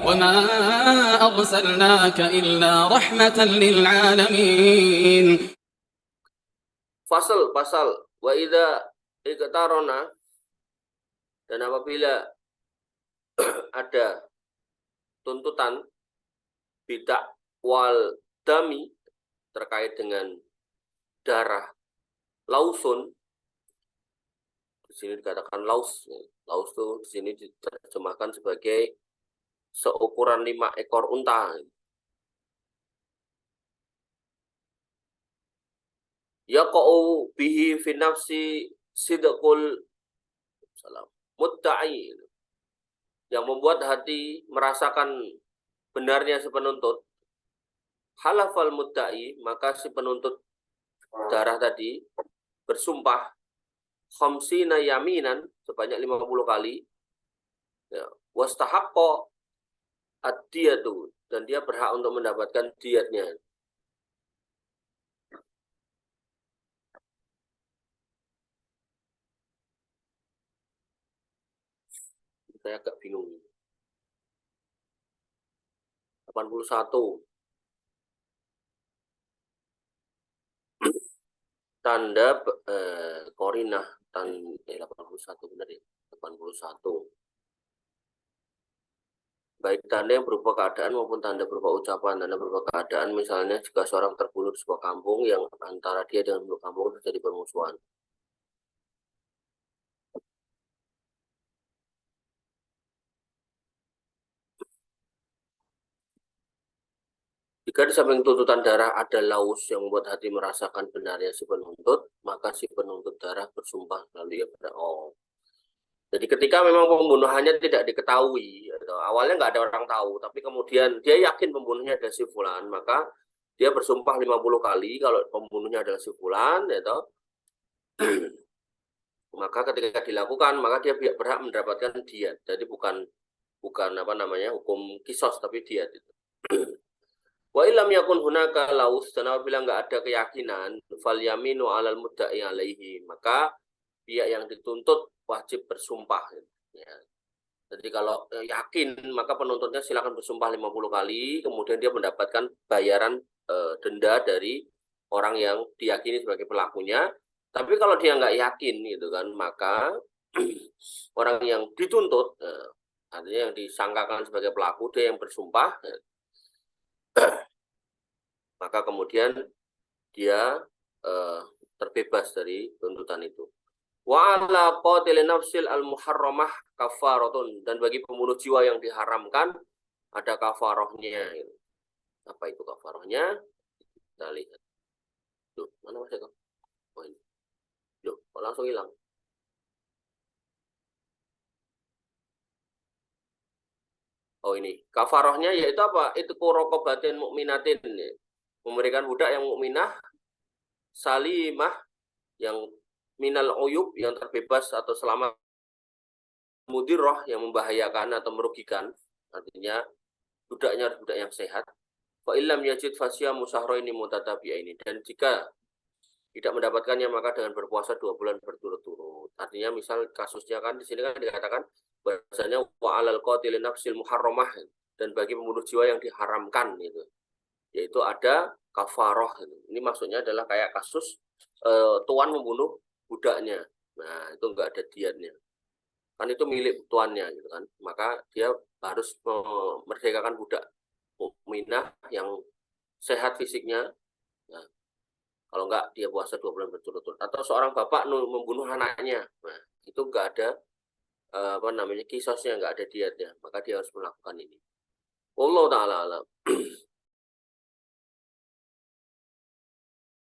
وما أرسلناك إلا رحمة للعالمين. Pasal wa idza iqtarona, dan apabila ada tuntutan bidak wal dami terkait dengan darah, lausun, di sini dikatakan laus. Laus itu di sini diterjemahkan sebagai seukuran 5 ekor unta. Yaqa'u bihi fi nafsi sidqul mudda'i, yang membuat hati merasakan benarnya si penuntut. Halafal mudda'i, maka si penuntut darah tadi bersumpah khamsina yaminan, sebanyak 50 kali, ya, wastahaqqa ad-diyatu, dan dia berhak untuk mendapatkan diatnya. Saya agak bingung. 81. Tanda korinah 81 benar ya. 81. Baik tanda yang berupa keadaan maupun tanda berupa ucapan. Tanda berupa keadaan misalnya jika seorang terbunuh di sebuah kampung yang antara dia dengan penduduk kampung terjadi permusuhan. Jika di samping tuntutan darah ada laus yang membuat hati merasakan benarnya si penuntut, maka si penuntut darah bersumpah lalu ia Jadi ketika memang pembunuhannya tidak diketahui, atau awalnya nggak ada orang tahu, tapi kemudian dia yakin pembunuhnya adalah si fulan, maka dia bersumpah 50 kali kalau pembunuhnya adalah si fulan, gitu. Maka ketika dilakukan, maka dia berhak mendapatkan diat. Jadi bukan apa namanya hukum kisos, tapi diat itu. Wa ilam yakun hunaka laus, dan apabila nggak ada keyakinan, fal yaminu alal mudda'i alaihi, maka pihak yang dituntut wajib bersumpah. Ya. Jadi kalau yakin, maka penuntutnya silakan bersumpah 50 kali, kemudian dia mendapatkan bayaran denda dari orang yang diyakini sebagai pelakunya. Tapi kalau dia nggak yakin, gitu kan, maka orang yang dituntut, artinya yang disangkakan sebagai pelaku, dia yang bersumpah, maka kemudian dia terbebas dari tuntutan itu. Wa ala qatil nafsil al-muharramah kafaratun, dan bagi pembunuh jiwa yang diharamkan ada kafarahnya. Apa itu kafarahnya? Kita lihat. Loh, mana Mas Eko? Oh ini. Loh, kok langsung hilang? Oh ini. Kafarahnya yaitu apa? Itu quraqabatin mukminatin. Memberikan budak yang mukminah, salimah, yang minal uyub, yang terbebas atau selamat, mudirah, yang membahayakan atau merugikan, artinya budaknya harus budak yang sehat. Fa illam yajid fasyamu syahraini mutatabi'aini, dan jika tidak mendapatkannya maka dengan berpuasa 2 bulan berturut-turut. Artinya misal kasusnya kan di sini kan dikatakan bahasanya wa alal qatil nafsil muharramah, dan bagi pembunuh jiwa yang diharamkan itu, yaitu ada kafarah. Ini maksudnya adalah kayak kasus tuan membunuh budaknya. Nah, itu enggak ada diatnya. Kan itu milik tuannya gitu kan. Maka dia harus memerdekakan budak mukminah yang sehat fisiknya. Nah, kalau enggak dia puasa 2 bulan berturut-turut. Atau seorang bapak membunuh anaknya. Nah, itu enggak ada apa namanya kisosnya, enggak ada diatnya. Maka dia harus melakukan ini. Wallahu ta'ala alam.